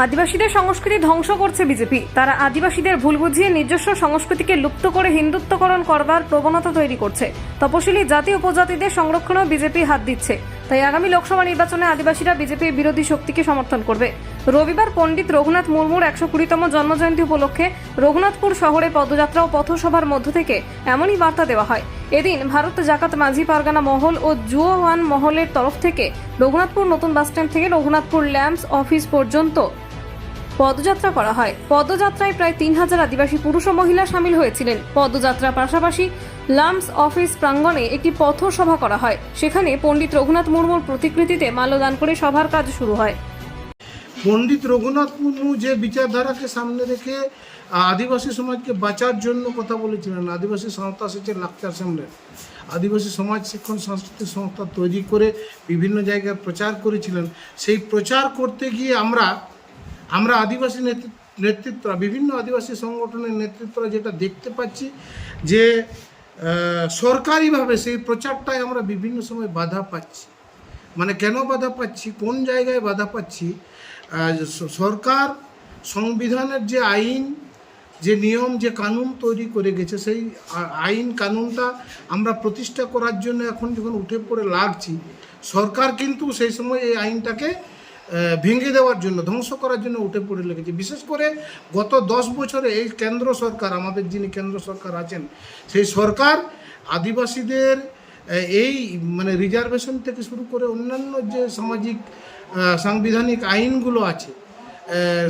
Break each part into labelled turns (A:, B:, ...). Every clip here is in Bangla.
A: আদিবাসীদের সংস্কৃতি ধ্বংস করছে বিজেপি। তারা আদিবাসীদের ভুল বুঝিয়ে নিজস্ব সংস্কৃতিকে লুপ্ত করে হিন্দুত্বকরণ করবার প্রবণতা তৈরি করছে। তপশিলি জাতি উপজাতিদের সংরক্ষণেও বিজেপি হাত দিচ্ছে। তাই আগামী লোকসভা নির্বাচনে আদিবাসীরা বিজেপির বিরোধী শক্তিকে সমর্থন করবে। রবিবার পণ্ডিত রঘুনাথ মুর্মুর 120তম জন্মজয়ন্তী উপলক্ষে রঘুনাথপুর শহরে পদযাত্রা ও পথসভার মধ্য থেকে এমনই বার্তা দেওয়া হয়। এদিন ভারত জাকাত মাঝি পারগানা মহল ও জুয়োয়ান মহলের তরফ থেকে রঘুনাথপুর নতুন বাসস্ট্যান্ড থেকে রঘুনাথপুর ল্যাম্পস অফিস পর্যন্ত পদযাত্রা করা হয়। পদযাত্রায় প্রায় 3000 আদিবাসী পুরুষ ও মহিলা সামিল হয়েছিলেন। পদযাত্রার পাশাপাশি লাম্পস অফিস প্রাঙ্গণে একটি পথসভা করা হয়। সেখানে পণ্ডিত রঘুনাথ মুর্মুর প্রতিকৃতিতে মাল্যদান করে সভার কাজ শুরু হয়।
B: পণ্ডিত রঘুনাথ মুর্মু যে বিচারধারাকে সামনে রেখে আদিবাসী সমাজকে বাঁচার জন্য কথা বলেছিলেন, আদিবাসী সংস্থা সেচের লাকচার সামনে আদিবাসী সমাজ শিক্ষণ সাংস্কৃতিক সংস্থা তৈরি করে বিভিন্ন জায়গায় প্রচার করেছিলেন। সেই প্রচার করতে গিয়ে আমরা আদিবাসী নেতৃত্বরা, বিভিন্ন আদিবাসী সংগঠনের নেতৃত্বরা যেটা দেখতে পাচ্ছি যে সরকারিভাবে সেই প্রচারটায় আমরা বিভিন্ন সময় বাধা পাচ্ছি। মানে কেন বাধা পাচ্ছি, কোন জায়গায় বাধা পাচ্ছি? সরকার সংবিধানের যে আইন, যে নিয়ম, যে কানুন তৈরি করে গেছে, সেই আইন কানুনটা আমরা প্রতিষ্ঠা করার জন্য এখন যখন উঠে পড়ে লাগছি, সরকার কিন্তু সেই সময় এই আইনটাকে ভেঙে দেওয়ার জন্য, ধ্বংস করার জন্য উঠে পড়ে লেগেছে। বিশেষ করে গত 10 বছরে এই কেন্দ্র সরকার, আমাদের যিনি কেন্দ্র সরকার আছেন, সেই সরকার আদিবাসীদের এই মানে রিজার্ভেশন থেকে শুরু করে অন্যান্য যে সামাজিক সাংবিধানিক আইনগুলো আছে,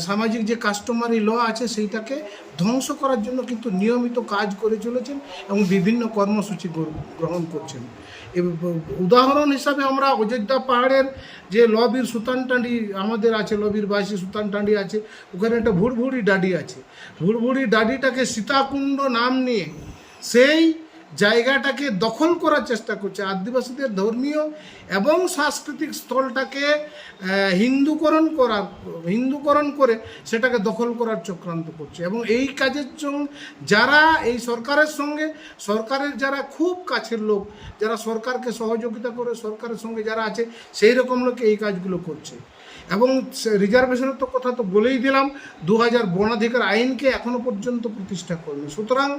B: সামাজিক যে কাস্টমারি ল আছে, সেইটাকে ধ্বংস করার জন্য কিন্তু নিয়মিত কাজ করে চলেছেন এবং বিভিন্ন কর্মসূচি গ্রহণ করছেন। উদাহরণ হিসাবে আমরা অযোধ্যা পাহাড়ের যে লবির সুতানটাঁডি আমাদের আছে, লবির বাসী সুতানটাঁডি আছে, ওখানে একটা ভুড়ভুড়ি ডাডি আছে। ভুড়ভুড়ি ডাডিটাকে সীতাকুণ্ড নাম নিয়ে সেই জায়গাটাকে দখল করার চেষ্টা করছে। আদিবাসীদের ধর্মীয় এবং সাংস্কৃতিক স্থলটাকে হিন্দুকরণ করে সেটাকে দখল করার চক্রান্ত করছে। এবং এই কাজের জন্য যারা এই সরকারের সঙ্গে, সরকারের যারা খুব কাছের লোক, যারা সরকারকে সহযোগিতা করে, সরকারের সঙ্গে যারা আছে, সেই রকম লোক এই কাজগুলো করছে। এবং রিজার্ভেশনের তো কথা তো বলেই দিলাম, 2000 বনাধিকার আইনকে এখনও পর্যন্ত প্রতিষ্ঠা করেনি। সুতরাং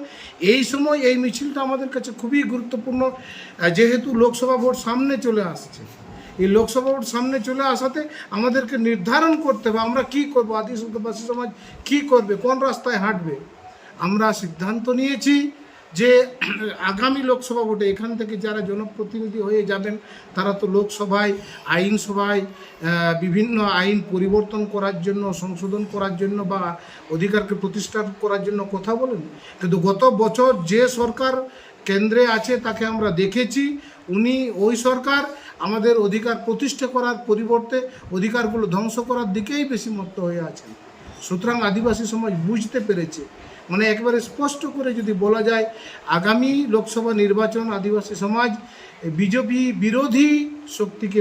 B: এই সময় এই মিছিলটা আমাদের কাছে খুবই গুরুত্বপূর্ণ, যেহেতু লোকসভা ভোট সামনে চলে আসছে। এই লোকসভা ভোট সামনে চলে আসাতে আমাদেরকে নির্ধারণ করতে হবে আমরা কী করবো, আদিবাসী সমাজ কী করবে, কোন রাস্তায় হাঁটবে। আমরা সিদ্ধান্ত নিয়েছি যে আগামী লোকসভা ভোটে এখান থেকে যারা জনপ্রতিনিধি হয়ে যাবেন, তারা তো লোকসভায়, আইনসভায় বিভিন্ন আইন পরিবর্তন করার জন্য, সংশোধন করার জন্য বা অধিকারকে প্রতিষ্ঠা করার জন্য কথা বলেন। কিন্তু গত বছর যে সরকার কেন্দ্রে আছে তাকে আমরা দেখেছি, ওই সরকার আমাদের অধিকার প্রতিষ্ঠা করার পরিবর্তে অধিকারগুলো ধ্বংস করার দিকেই বেশি মত্ত হয়ে আছেন। সুতরাং আদিবাসী সমাজ বুঝতে পেরেছে, মানে একবারে স্পষ্ট করে যদি বলা যায়, আগামী লোকসভা নির্বাচন আদিবাসী সমাজ বিজেপি বিরোধী শক্তিকে